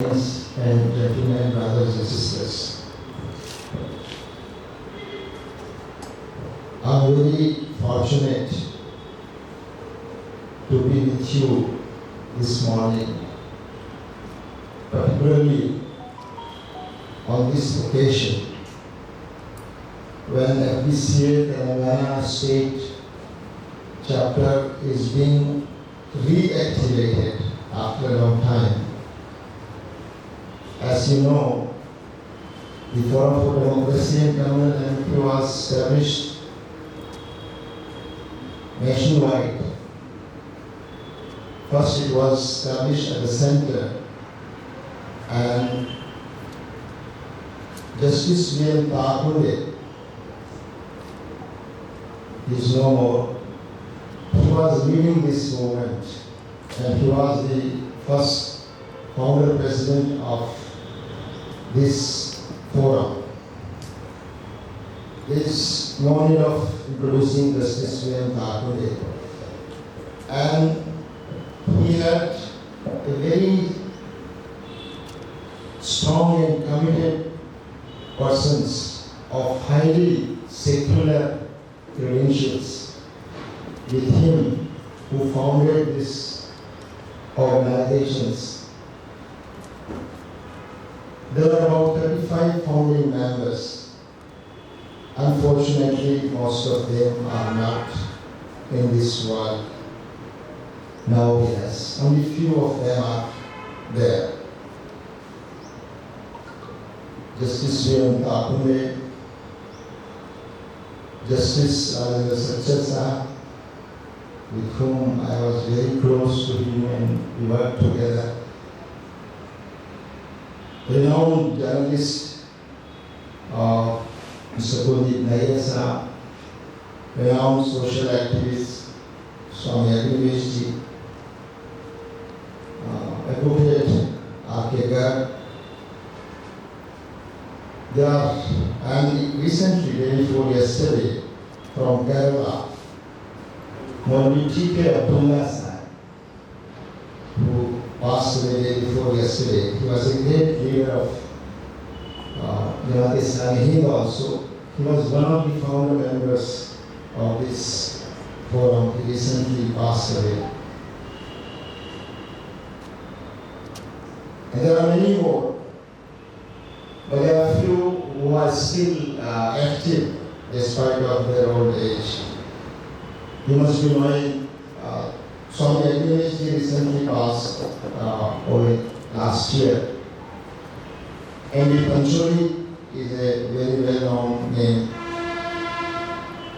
Ladies and gentlemen, brothers and sisters, I'm very fortunate to be with you this morning, particularly on this occasion when FBCA Telangana State chapter is being reactivated after a long time. As you know, the Forum for Democracy and Communal Unity was established nationwide. First it was established at the center, and Justice V.M. Thakure is no more. He was leading this movement, and he was the first founder president of this forum. There is no need of introducing Justice V.M. Thakure. And he had a very strong and committed persons of highly secular credentials with him who founded these organizations. There are about 35 founding members. Unfortunately, most of them are not in this world now with us. Only few of them are there. Justice V.M. Thakure, Justice Rajendra Sachdev, with whom I was very close to him and we worked together. Renowned journalist Mr. Kuldeep Nayyar, renowned social activist Swami Agnivesh, Advocate R.K. Garg. They are, and recently, day before yesterday, from Kerala, Maulvi T.K. Abdullah, who passed away day before yesterday. He was a great leader of Jamaat Islami Hind also. He was one of the founder members of this forum. He recently passed away. And there are many more, but there are few who are still active despite of their old age. You must be knowing Swami Agnivesh recently passed away last year. N.D. Pancholi is a very well-known name.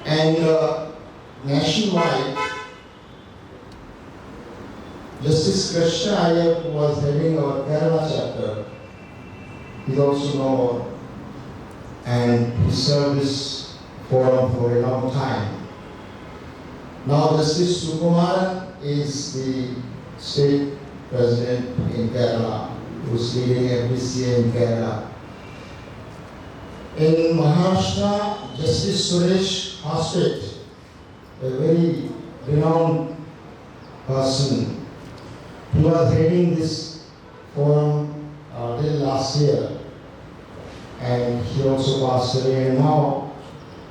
And nationwide, Justice Krishna Iyer, who was heading our Kerala chapter, is also known, and he served this forum for a long time. Now Justice Sukumaran is the state president in Kerala, who is leading FBCA in Kerala. In Maharashtra, Justice Suresh Hospit, a very renowned person, he was heading this forum till last year, and he also passed away. And now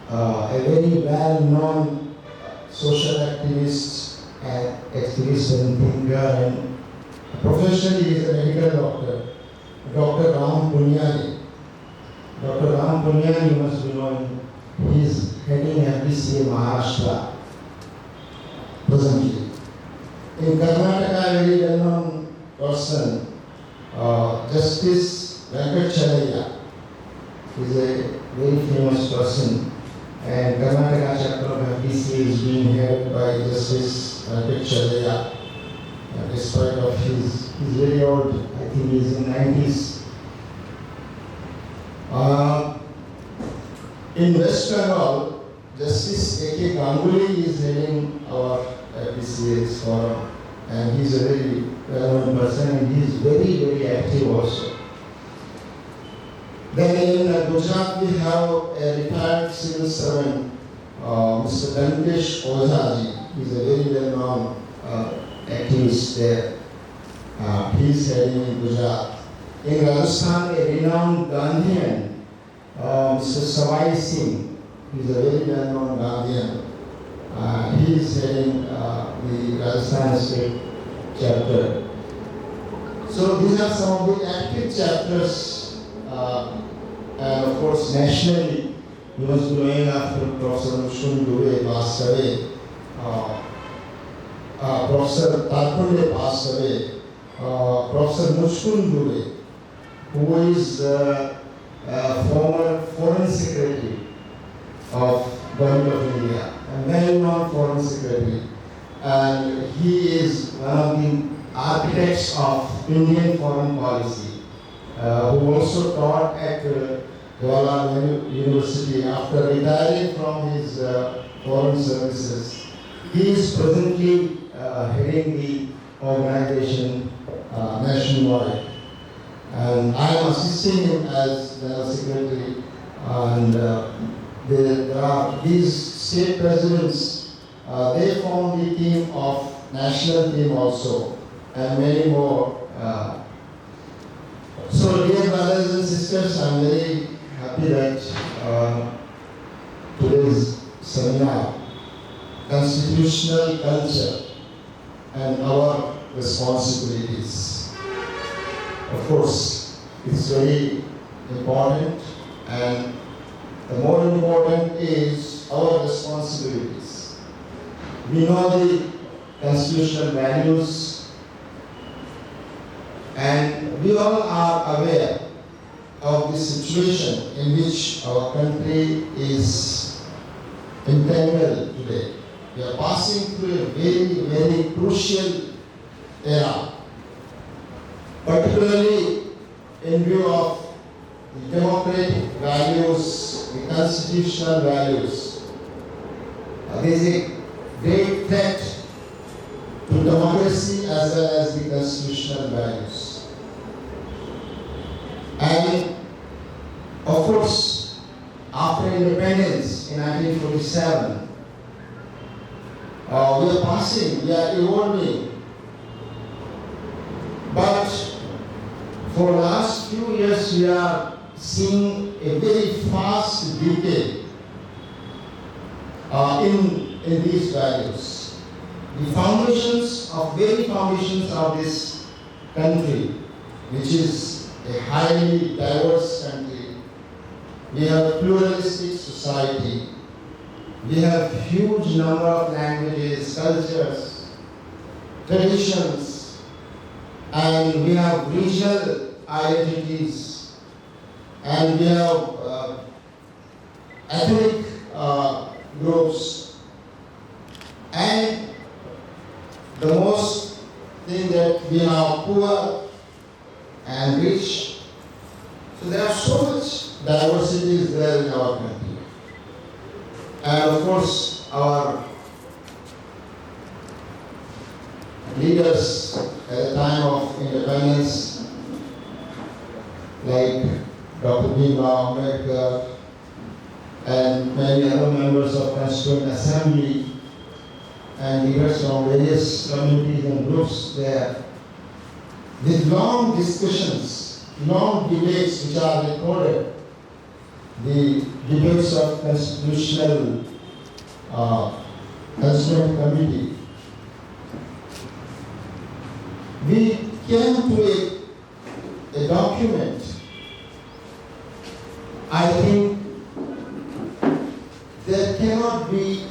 a very well-known social activist and thinker, and professionally he is a medical doctor, Dr. Ram Punyani. Dr. Ram Punyani, you must be knowing, he is heading FBCA Maharashtra presently. In Karnataka, a very well-known person, Justice Venkatacharya, is a very famous person, and Karnataka chapter of FBCA is being held by Justice Venkatacharya. Despite of he's very old, I think he's in 90s. In West Bengal, Justice A.K. Ganguly is heading our FBCA's forum, and he's a very well-known person, and he's very, very active also. Then in Gujarat, we have a retired civil servant, Mr. Venkatesh Ozaji. He's a very well-known activist there. He is heading in Gujarat. in Rajasthan, a renowned Gandhian, Mr. Savai Singh. He's a very well-known Gandhian. He is heading the Rajasthan State chapter. So these are some of the active chapters, and of course nationally, he was growing after Professor Mushkun Dubey passed away. Professor Tarkunde passed away. Professor Mushkun Dubey, who is former Foreign Secretary of Government of India, a well-known Foreign Secretary, and he is one of the architects of Indian foreign policy, who also taught at Jawaharlal University after retiring from his foreign services. He is presently heading the organization nationwide, and I am assisting him as General Secretary. And there are these state presidents. They form the team of national team also, and many more. So, dear brothers and sisters, I am very happy that today's seminar, Constitutional Culture and Our Responsibilities. Of course, it's very important, and the more important is our responsibilities. We know the constitutional values, and we all are aware of the situation in which our country is entangled today. We are passing through a very, very crucial era, particularly in view of the democratic values, the constitutional values. There is a great threat to democracy as well as the constitutional values. And of course, after independence in 1947, we are evolving. But for the last few years, we are seeing a very fast decay in these values. The very foundations of this country, which is a highly diverse country. We have a pluralistic society. We have huge number of languages, cultures, traditions, and we have regional identities, and we have ethnic groups. And the most thing that we are poor and rich. So there are so much diversities there in our country. And of course, our leaders at the time of independence, like Dr. Bhimrao Ambedkar and many other members of Constituent Assembly and leaders from various communities and groups there, with long discussions, long debates which are recorded, the debates of Constitutional Constituent Committee, we came to a document. I think there cannot be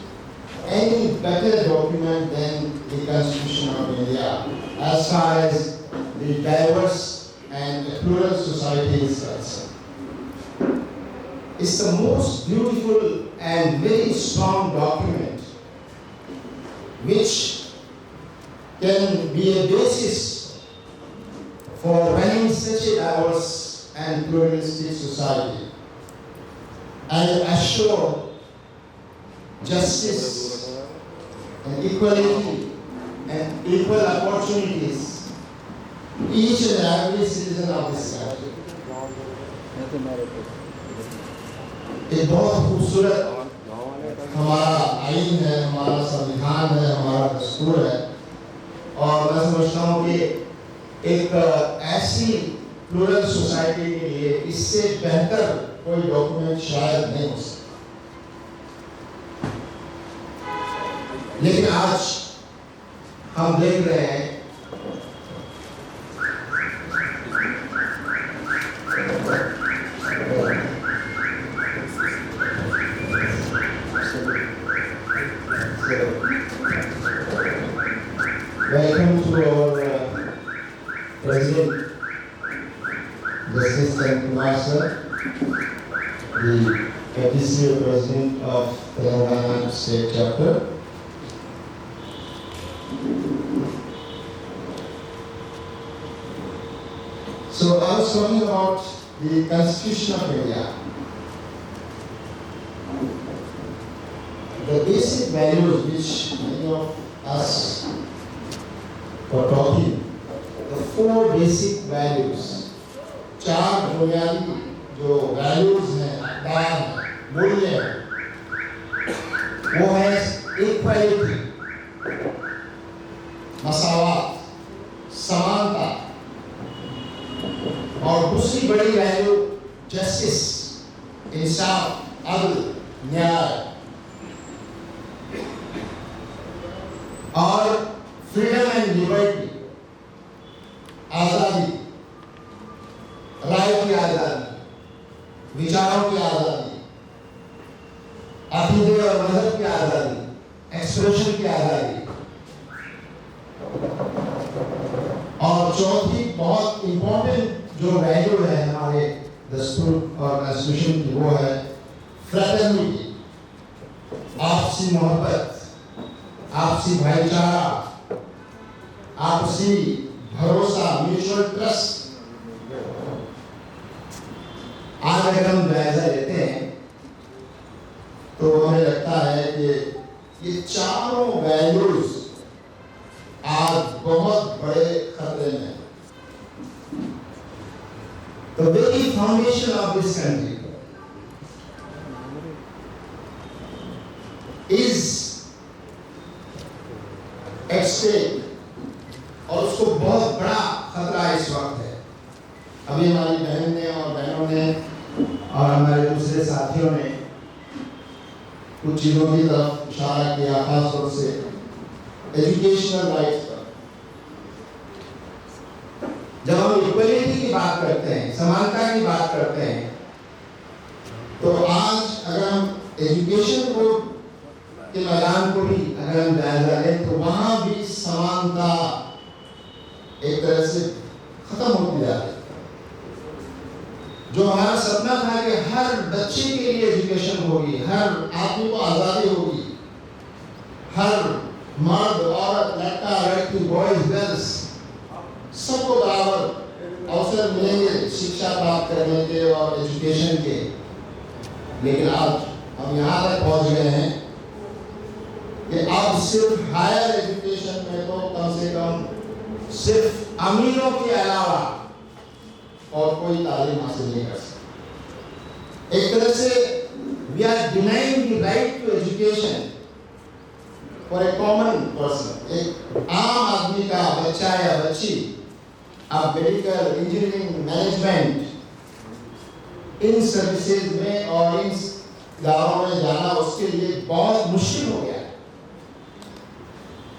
any better document than the Constitution of India as far as the diverse and plural society is concerned. It's the most beautiful and very strong document which can be a basis for running such a diverse and pluralistic society and assure justice and equality and equal opportunities to each and every citizen of this country. एक बहुत खूबसूरत हमारा आईन है, हमारा संविधान है, हमारा दस्तूर है, और मैं समझता हूँ कि एक ऐसी प्लूरल सोसाइटी के लिए इससे बेहतर कोई डॉक्यूमेंट शायद नहीं हो सकता। लेकिन आज हम देख रहे हैं welcome to our President Justice Sanjay Kumar sir, the Official President of Telangana State Chapter. So I was talking about the Constitution of India. The basic values which many of us are talking, the four basic values, चार बुनियादी जो values हैं, अखबार हैं, मूल्य हैं, वो है equality, मसावात, समानता, और दूसरी बड़ी वैल्यू जस्टिस, इंसाफ, अदल, न्याय, और फ्रीडम एंड लिबर्टी, आजादी, राय की आजादी, विचारों की आजादी, अकीदे और मजहब की आजादी, एक्सप्रेशन की आजादी, और चौथी बहुत इंपॉर्टेंट जो वैल्यू है हमारे दस्तूर और कॉन्स्टिट्यूशन की, वो है फ्रेटर्निटी, आपसी मोहब्बत, आपसी भाईचारा, आपसी भरोसा, म्यूचुअल ट्रस्ट। आज अगर हम जायजा लेते हैं तो हमें लगता है कि ये चारों वैल्यूज आज बहुत बड़े खतरे में। The very foundation of this country is at stake, और उसको बहुत बड़ा खतरा इस वक्त है। अभी हमारी बहन ने और बहनों ने और हमारे दूसरे साथियों ने कुछ चीजों की तरफ इशारा किया, खास तौर से एजुकेशनल राइट्स पर। जब हम इक्वलिटी की बात करते हैं, समानता की बात करते हैं, तो आज अगर हम एजुकेशन को के मैदान को भी अगर हम जायजा लें तो वहां भी समानता एक तरह से खत्म होती जा रही है। जो हमारा सपना था कि हर बच्चे के लिए एजुकेशन होगी, हर आदमी को आजादी होगी, हर मर्द, औरत, लड़का, लड़की, बॉयज, गर्ल्स सबको बराबर अवसर मिलेंगे शिक्षा प्राप्त करने के और एजुकेशन के। लेकिन आज हम यहाँ तक पहुँच गए हैं कि अब सिर्फ हायर एजुकेशन में तो कम से कम सिर्फ अमीरों के अलावा और कोई तालीम हासिल नहीं कर सकता। एक तरह से we are denying the right to education for a common person. एक आम आदमी का बच्चा या बच्ची अब मेडिकल, इंजीनियरिंग, मैनेजमेंट, इन सर्विसेज में और इन इदारों में जाना उसके लिए बहुत मुश्किल हो गया है।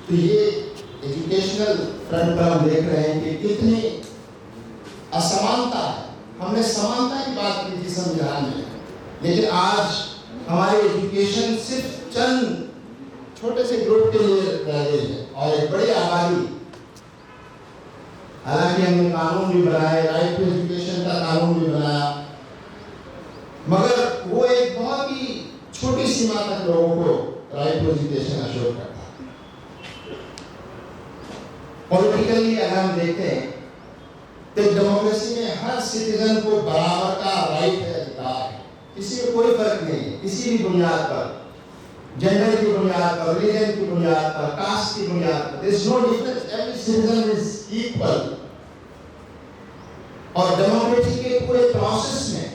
तो ये एजुकेशनल फ्रंट पर हम देख रहे हैं कि कितनी असमानता है। हमने समानता की बात की थी संविधान में, लेकिन आज हमारी एजुकेशन सिर्फ चंद छोटे से ग्रुप के लिए रह गई है और एक बड़ी आबादी। हालांकि हमने कानून भी बनाए, राइट टू एजुकेशन का कानून भी बनाया, मगर वो एक बहुत ही छोटी सीमा तक लोगों को राइट टू एजुकेशन अश्योर करता है। पॉलिटिकली अगर हम देखते हैं तो डेमोक्रेसी में हर सिटीजन को बराबर का राइट है, अधिकार है। किसी को कोई फर्क नहीं है, किसी भी बुनियाद पर, जेंडर की बुनियाद पर, रिलीजन की बुनियाद पर, कास्ट की बुनियाद पर, there is no difference, every citizen is equal. और डेमोक्रेसी के पूरे प्रोसेस में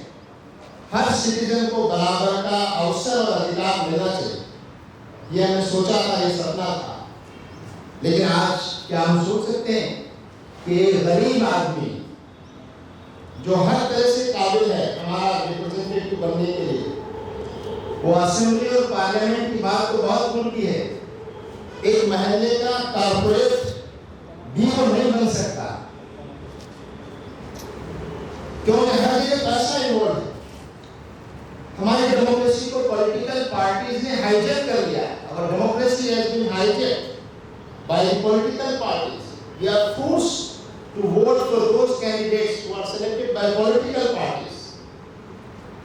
हर सिटीजन को बराबर का अवसर और अधिकार मिलना चाहिए। ये हमने सोचा था, ये सपना था। लेकिन आज क्या हम सोच सकते हैं कि एक गरीब आदमी जो हर तरह से काबिल है हमारा रिप्रेजेंटेटिव बनने के लिए, वो असेंबली और पार्लियामेंट की बात तो बहुत दूर की है, एक महल्ले का कारपोरेट भी वो नहीं बन सकता, क्योंकि हर जगह पैसा इन्वॉल्व है। हमारी डेमोक्रेसी को पॉलिटिकल पार्टीज ने हाईजैक कर लिया है। और democracy has been hijacked by political parties. We are forced to vote for those candidates who are selected by political parties,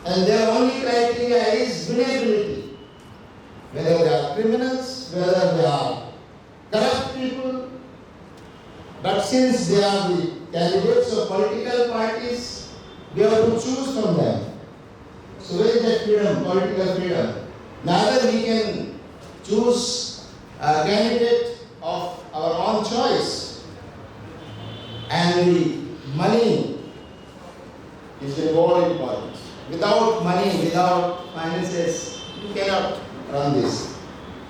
and their only criteria is winnability, whether they are criminals, whether they are corrupt people. But since they are the candidates of political parties, we have to choose from them. So where is that freedom, political freedom? Neither we can choose a candidate of our own choice, and the money is involved in politics. Without money, without finances, you cannot run this.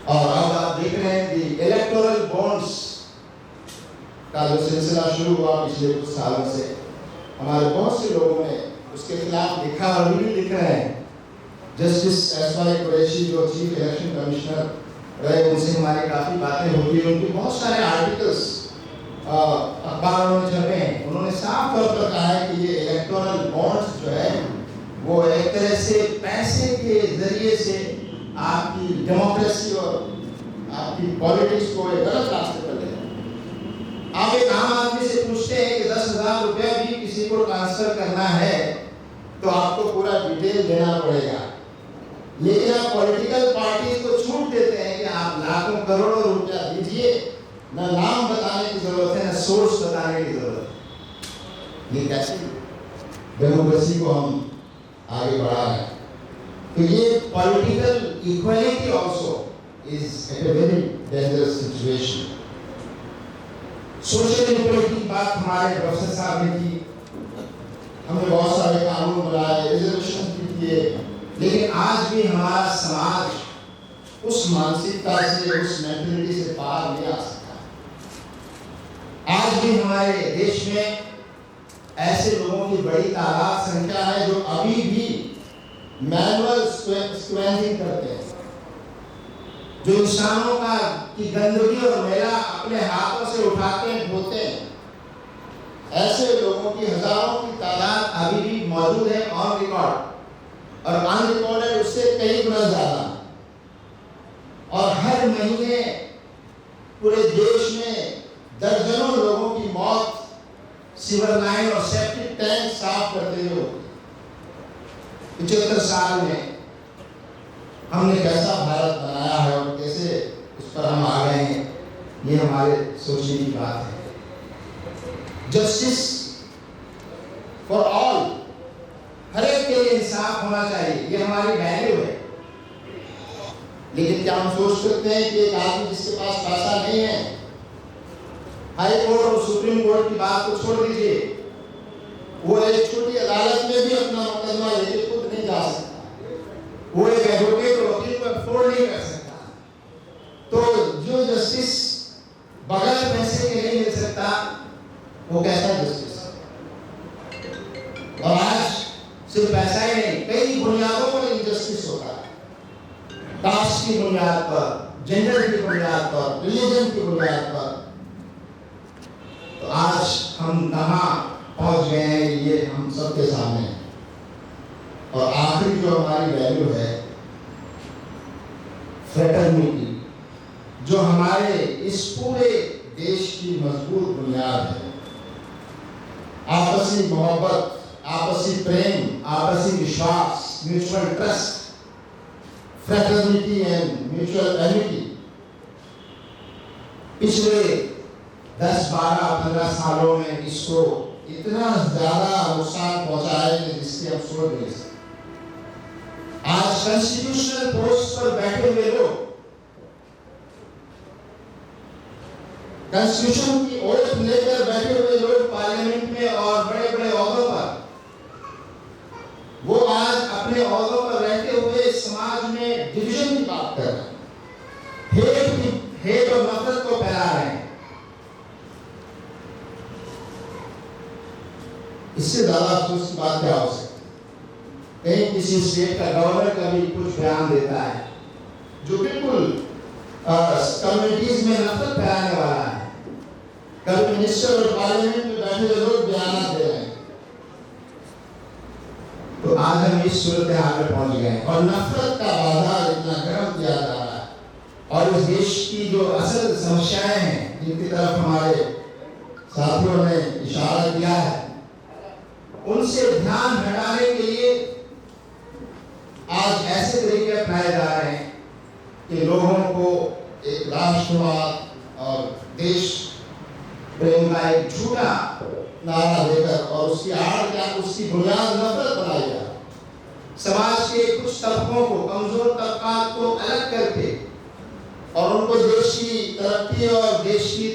और अब आप देख रहे हैं कि electoral bonds का जो सिलसिला शुरू हुआ पिछले कुछ सालों से, हमारे बहुत से लोगों ने उसके खिलाफ लिखा और भी लिख रहे हैं। जस्टिस एस.वाई. कुरैशी जो चीफ इलेक्शन कमिश्नर रहे, उनसे हमारी काफ़ी बातें होती हैं। उनके बहुत सारे आर्टिकल्स अखबारों में छपे हैं। उन्होंने साफ तौर पर कहा है कि ये इलेक्टोरल बॉन्ड्स जो है वो एक तरह से पैसे के जरिए से आपकी डेमोक्रेसी और आपकी पॉलिटिक्स को एक गलत रास्ते पर ले जाए। आप एक आम आदमी से पूछते हैं कि 10,000 रुपया भी किसी को ट्रांसफर करना है तो आपको पूरा डिटेल देना पड़ेगा, लेकिन आप पॉलिटिकल पार्टीज को छूट देते हैं कि आप लाखों करोड़ों रुपया दीजिए, न नाम बताने की जरूरत है, न सोर्स बताने की जरूरत है। ये कैसे डेमोक्रेसी को हम आगे बढ़ा रहे हैं? तो ये political equality also is at a very dangerous situation. Social equality की बात हमारे प्रोफेसर साहब ने की, हमने बहुत सारे कानून बनाए, रिजर्वेशन भी किए, लेकिन आज भी हमारा समाज उस मानसिकता से, उस मेंटालिटी से पार नहीं आ सकता। आज भी हमारे देश में ऐसे लोगों की बड़ी तादाद संख्या है जो अभी भी मैनुअल स्क्वेंजिंग करते हैं, जो इंसानों का की गंदगी और मैला अपने हाथों से उठाते हैं, धोते हैं। ऐसे लोगों की हजारों की तादाद अभी भी मौजूद है ऑन रिकॉर्ड, और अनरिकॉर्डेड उससे कई गुना ज्यादा। और हर महीने पूरे देश में दर्जनों लोगों की मौत सीवर लाइन और सेप्टिक टैंक साफ करते हुए। 75 साल में हमने कैसा भारत बनाया है और कैसे उस पर हम आ गए हैं, ये हमारे सोचने की बात है। जस्टिस फॉर ऑल, हर एक के लिए इंसाफ होना चाहिए, ये हमारी वैल्यू है। लेकिन क्या हम सोच सकते हैं कि एक आदमी जिसके पास पैसा नहीं है, हाई कोर्ट और सुप्रीम कोर्ट की बात को छोड़ दीजिए, वो एक छोटी अदालत में भी अपना मुकदमा लेके खुद नहीं जा सकता, वो एक एडवोकेट और वकील को अफोर्ड नहीं कर सकता। तो जो जस्टिस बगैर पैसे के नहीं मिल सकता, वो कैसा जस्टिस? और आज सिर्फ पैसा ही नहीं, कई बुनियादों पर इनजस्टिस होता है। कास्ट की बुनियाद पर, जेंडर की बुनियाद पर, रिलीजन की बुनियाद पर। तो आज हम कहाँ पहुंच गए हैं, ये हम सबके सामने है। और आखिरी जो हमारी वैल्यू है, फ्रेटर्निटी, जो हमारे इस पूरे देश की मजबूत बुनियाद है। आपसी मोहब्बत, आपसी प्रेम, आपसी विश्वास, mutual trust, fraternity and mutual Amity. पिछले 10, 12, 15 सालों में इसको इतना ज्यादा नुकसान पहुंचा है जिसकी हम सोच नहीं सकते। आज कॉन्स्टिट्यूशनल पोस्ट पर बैठे हुए लोग, कॉन्स्टिट्यूशन की ओथ लेकर बैठे हुए लोग पार्लियामेंट में और बड़े बड़े ओहदों पर, वो आज अपने ओहदों पर रहते हुए समाज में डिवीजन की बात कर रहे हैं, हेट और नफरत को फैला रहे हैं। इससे इससे ज्यादा अफसोस की बात क्या हो सकती है। कहीं किसी स्टेट का गवर्नर कभी कुछ बयान देता है जो बिल्कुल कम्युनिटीज में नफरत फैलाने वाला है, कभी मिनिस्टर और पार्लियामेंट में बैठे लोग बयान दे रहे हैं, तो आज हम इस सूरत हाल में पहुंच गए और नफरत का बाजार इतना गर्म किया जा रहा है। और इस देश की जो असल समस्याएं हैं जिनकी तरफ हमारे साथियों ने इशारा किया है, उनसे ध्यान हटाने के लिए आज ऐसे तरीके अपनाए जा रहे हैं कि लोगों को एक राष्ट्रवाद और देश प्रेम का एक झूठा नारा देकर और उसकी आड़ क्या उसकी बुनियाद नफरत बनाई जाए। समाज के कुछ तबकों को, कमजोर तबकात को अलग करके और उनको देश की तरक्की और देश की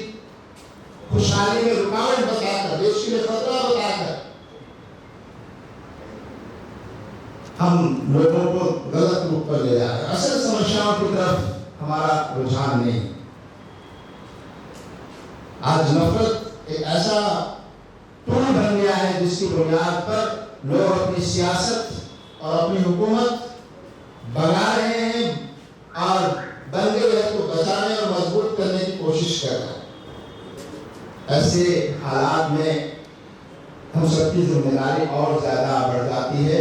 खुशहाली में रुकावट बताकर, देश के लिए खतरा बताकर हम लोगों को गलत रूप पर ले जा रहे हैं। असल समस्याओं की तरफ हमारा रुझान नहीं। आज नफरत एक ऐसा टूल बन गया है जिसकी बुनियाद पर लोग अपनी सियासत और अपनी हुकूमत बना रहे हैं और बंदे को बचाने और मजबूत करने की कोशिश कर रहे हैं। ऐसे हालात में हम सबकी जिम्मेदारी और ज्यादा बढ़ जाती है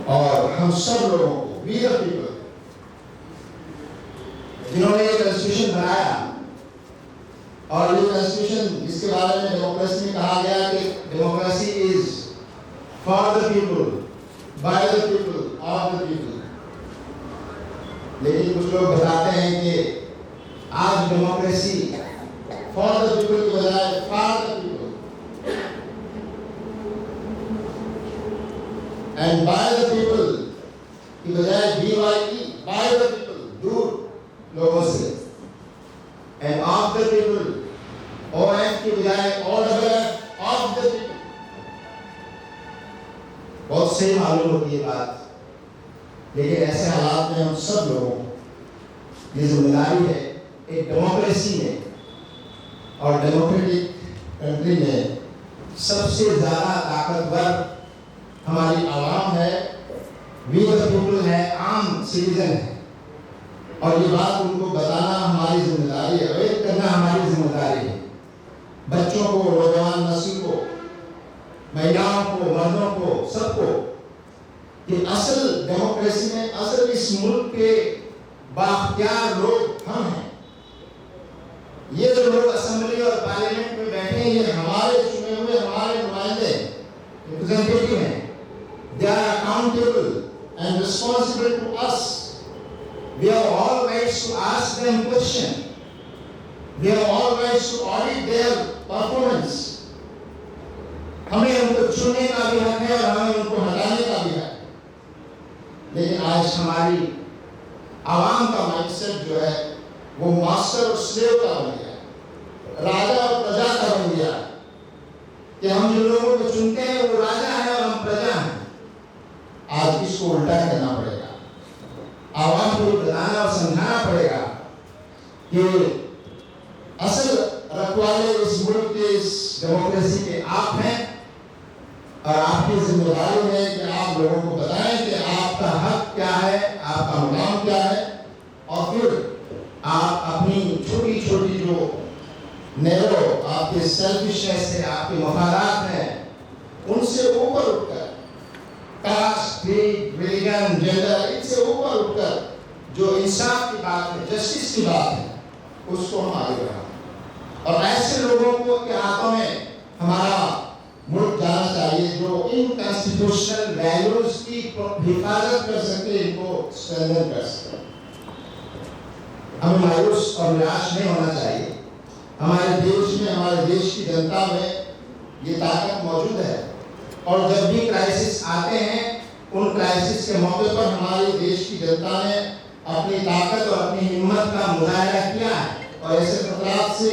और हम सब लोगों को, वी द पीपल, जिन्होंने ये कॉन्स्टिट्यूशन बनाया और ये कॉन्स्टिट्यूशन जिसके बारे में डेमोक्रेसी में कहा गया कि democracy is for the people, by the people, of the people, लेकिन कुछ लोग बताते हैं कि आज डेमोक्रेसी फॉर द पीपल की बजाय for the people and by the people की बजाय BYE, बाय द पीपल, दूर लोगों से, end of the people, OF की बजाय OFF, ऑफ द पीपल। बहुत सही मालूम होती है बात, लेकिन ऐसे हालात में हम सब लोगों को ये जिम्मेदारी है एक डेमोक्रेसी में और डेमोक्रेटिक कंट्री में सबसे ज्यादा ताकतवर हमारी आवाम है, वी द पीपल है, आम सिटीजन है, और ये बात उनको बताना हमारी जिम्मेदारी है, अवेयर करना हमारी जिम्मेदारी है। बच्चों को, नौजवान नस्ल को, महिलाओं को, मर्दों को, सबको कि असल डेमोक्रेसी में, असल इस मुल्क के बाख्तियार लोग हम हैं। ये जो लोग असेंबली और पार्लियामेंट में बैठे हैं, ये हमारे चुने हुए, हमारे नुमाइंदे, रिप्रेजेंटेटिव हैं। They are accountable and responsible to us. We have all rights to ask them questions. We have all rights to audit their performance. हमें उनको चुनने का भी हक है और हमें उनको हटाने का भी हक है। लेकिन आज हमारी आवाम का माइंडसेट जो है वो मास्टर और स्लेव का बन गया, राजा और प्रजा का बन गया, कि हम जिन लोगों को चुनते हैं वो राजा है और हम प्रजा हैं। आज इसको उल्टा करना पड़ेगा, आवाम को बताना और समझाना पड़ेगा कि असल रखवाले इस मुल्क के, इस डेमोक्रेसी के आप हैं और आपकी जिम्मेदारी है कि आप लोगों को बताएं कि आपका हक क्या है, आपका मुकाम क्या है, और फिर आप अपनी छोटी छोटी जो नैरो आपके सेल्फिशनेस है, आपके मफादात हैं, उनसे ऊपर उठकर, कास्ट, क्रीड, रिलीजन, जेंडर, इनसे ऊपर उठकर जो इंसाफ की बात है, जस्टिस की बात है, उसको हम आगे बढ़ाएं। और ऐसे लोगों को के हाथों में हमारा मुल्क जाना चाहिए जो इन कॉन्स्टिट्यूशनल वैल्यूज की हिफाजत कर सके, इनको स्ट्रेंथन कर सके। हमें मायूस और निराश नहीं होना चाहिए। हमारे देश में, हमारे देश की जनता में ये ताकत मौजूद है और जब भी क्राइसिस आते हैं, उन क्राइसिस के मौके पर हमारे देश की जनता ने अपनी ताकत और अपनी हिम्मत का मुजाहरा किया है और ऐसे खतरात से,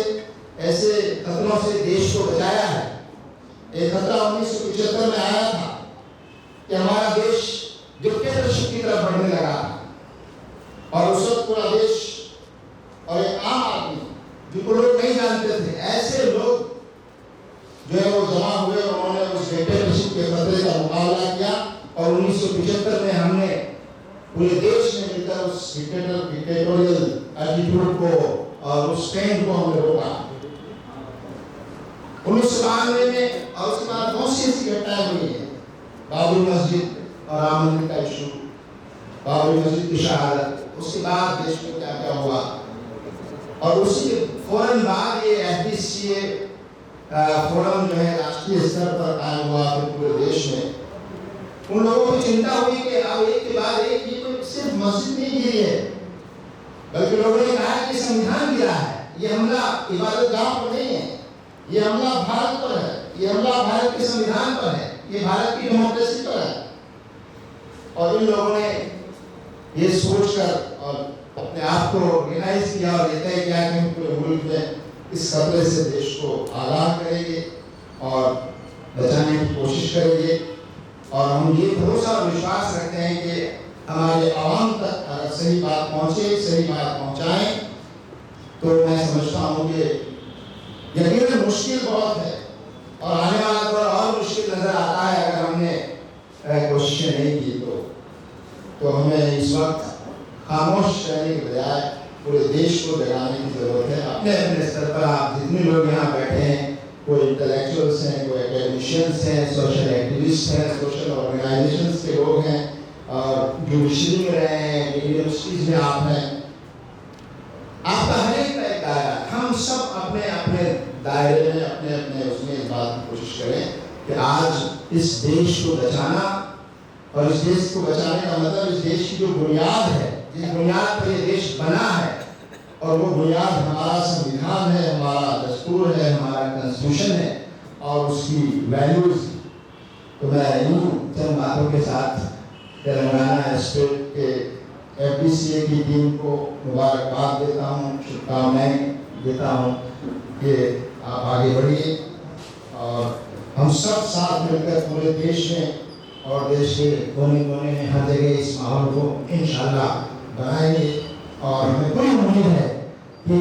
ऐसे खतरों से देश को बचाया है। एक खतरा 1975 में आया था कि हमारा देश डिक्टेटरशिप की तरफ बढ़ने लगा था और उस वक्त पूरा देश और एक आम आदमी जिनको लोग नहीं जानते थे, ऐसे लोग जो है वो जमा 1975 में हमने पूरे देश में मिलकर उस डिक्टेटोरियल एटीट्यूड को और उस ट्रेंड को हमने रोका। 1992 में और उसके बाद बहुत सी ऐसी घटनाएं हुई है, बाबरी मस्जिद और राम मंदिर का इशू, बाबरी मस्जिद की शहादत, उसके बाद देश में क्या क्या हुआ, और उसी के फौरन बाद ये FDCA फोरम जो है राष्ट्रीय स्तर पर कायम हुआ फिर पूरे देश में। उन लोगों को चिंता हुई कि अब एक के बाद एक ये तो सिर्फ मस्जिद नहीं गिरी है, बल्कि लोगों ने कहा कि संविधान गिरा है। ये हमला इबादतगाह पर नहीं है, ये हमला भारत पर है, ये हमला भारत के संविधान पर है, ये भारत की डेमोक्रेसी पर है। और इन लोगों ने ये सोचकर और अपने आप को रियलाइज किया और ये तय किया कि हम पूरे मुल्क में इस खतरे से देश को आगाह करेंगे और बचाने की कोशिश करेंगे। और हम ये भरोसा और विश्वास रखते हैं कि हमारे आवाम तक अगर सही बात पहुँचे, सही बात पहुँचाएं, तो मैं समझता हूँ कि यकीनन मुश्किल बहुत है और आने वाला दौर और मुश्किल नजर आता है अगर हमने कोशिशें नहीं की तो हमें इस वक्त खामोश रहने के बजाय पूरे देश को जगाने की जरूरत है। अपने अपने स्तर पर आप जितने लोग यहाँ बैठे हैं, कोई इंटेलेक्चुअल्स हैं, कोई एकेडमिशियंस हैं, सोशल एक्टिविस्ट हैं, सोशल ऑर्गेनाइजेशंस के लोग हैं, और जुडिशरी में रहे हैं, यूनिवर्सिटीज में आप हैं, आपका हर एक का एक दायरा। हम सब अपने अपने दायरे में अपने अपने उसमें इस बात की कोशिश करें कि आज इस देश को बचाना, और इस देश को बचाने का मतलब इस देश की जो बुनियाद है, जिस बुनियाद पर ये देश बना है, और वो बुनियाद हमारा संविधान है, हमारा दस्तूर है, हमारा कॉन्स्टिट्यूशन है और उसकी वैल्यूज। तो मैं यूँ चंद बातों के साथ तेलंगाना स्टेट के FDCA की टीम को मुबारकबाद देता हूँ, शुभकामनाएं देता हूँ कि आप आगे बढ़िए और हम सब साथ मिलकर पूरे देश में और देश के कोने कोने में हर जगह इस माहौल को इंशाल्लाह बनाएंगे। और हमें पूरी उम्मीद है कि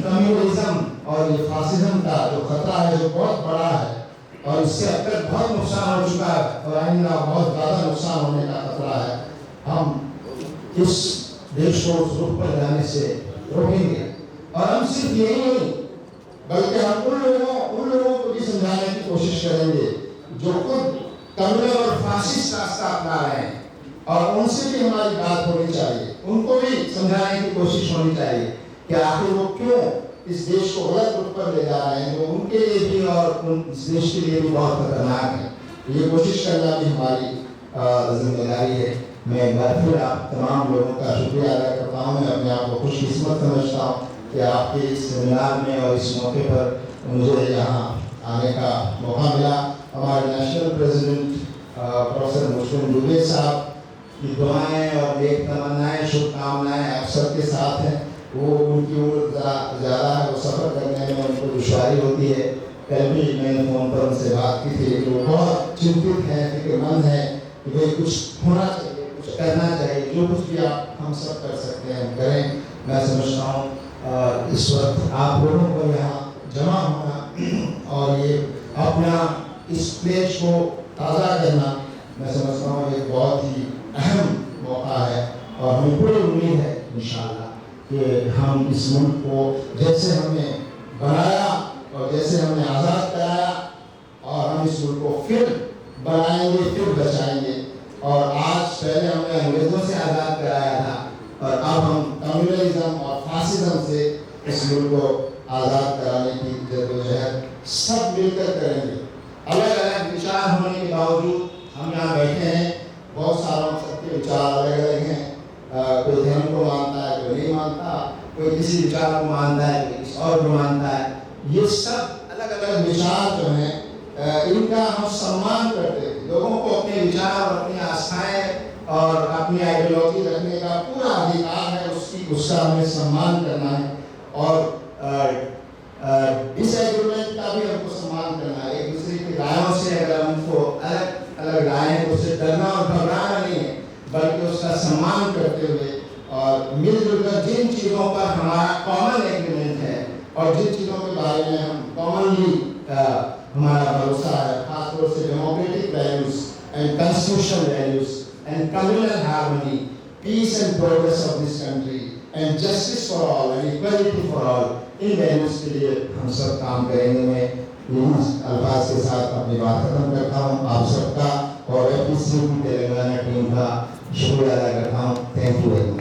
कम्युनिज्म और ये फासिज्म का जो खतरा है, जो बहुत बड़ा है और इससे अब तक बहुत नुकसान हो चुका है और आइंदा बहुत ज़्यादा नुकसान होने का खतरा है, हम इस देश को उस रुख पर जाने से रोकेंगे। और हम सिर्फ यही नहीं बल्कि हम उन लोगों को भी समझाने की कोशिश करेंगे जो खुद कम्युनल और फासिस्ट रास्ता अपना रहे हैं, और उनसे भी हमारी बात होनी चाहिए, उनको भी समझाने की कोशिश होनी चाहिए कि आखिर वो क्यों इस देश को गलत रुख पर ले जा रहे हैं, जो उनके लिए भी और इस देश के लिए भी बहुत खतरनाक है। ये कोशिश करना भी हमारी जिम्मेदारी है। मैं एक बार फिर आप तमाम लोगों का शुक्रिया अदा करता हूँ। मैं अपने आप को खुशकिस्मत समझता हूँ कि आपके इस सेमिनार में और इस मौके पर मुझे यहाँ आने का मौका मिला। हमारे नेशनल प्रेसिडेंट प्रोफेसर मुस्लिम दुबे साहब की दुआएं और नेक तमन्नाएं, शुभकामनाएं आप सबके साथ हैं। वो उनकी उम्र ज़्यादा है, वो सफ़र करने में उनको दुश्वारी होती है। कल भी मैंने फ़ोन पर उनसे बात की थी कि वो बहुत चिंतित हैं, फिक्रमंद हैं कि भाई कुछ होना चाहिए, कुछ करना चाहिए, जो कुछ भी आप हम सब कर सकते हैं हम करें। मैं समझता हूँ इस वक्त आप लोगों को यहाँ जमा होना और ये अपना इस प्लेस को ताज़ा करना, मैं समझता हूँ एक बहुत ही अहम मौका है। और हमें पूरी उम्मीद है इंशाअल्लाह कि हम इस मुल्क को जैसे हमने बनाया और जैसे हमने आज़ाद कराया, और हम इस मुल्क को फिर बनाएंगे, फिर बचाएंगे। और आज पहले हमने अंग्रेज़ों से आज़ाद कराया था और अब हम कम्युनलिज्म और फासिज्म से इस मुल्क को आज़ाद कराने की जद्दोजहद सब मिलकर करेंगे। अलग अलग विचार होने के बावजूद हम यहाँ बैठे हैं, बहुत सारों सबके विचार अलग अलग हैं। कोई धर्म को मानता है, कोई नहीं मानता, कोई किसी विचार को मानता है, कोई किसी और को मानता है। ये सब अलग अलग विचार जो हैं इनका हम सम्मान करते हैं। लोगों को अपने विचार और अपनी आस्थाएं और अपनी आइडियोलॉजी रखने का पूरा अधिकार है, उसका हमें सम्मान करना है और डिसएग्रीमेंट का भी हमको सम्मान करना है। एक दूसरे की रायों से अगर हमको अलग अलग राय है, उससे डरना और घबराना नहीं है, बल्कि उसका सम्मान करते हुए और मिलजुल कर जिन चीज़ों पर हमारा कॉमन एग्रीमेंट है और जिन चीज़ों के बारे में हम कॉमनली हमारा भरोसा है, खासतौर से democratic values and constitutional values and communal harmony, peace and progress of this country and justice for all and equality for all, in values के लिए हम सब काम करेंगे। मैं इन अल्फाज के साथ अपनी बात खत्म करता हूँ। आप सबका और एपीसीबी तेलंगाना टीम का शुक्रिया अदा करता हूँ। Thank you very much.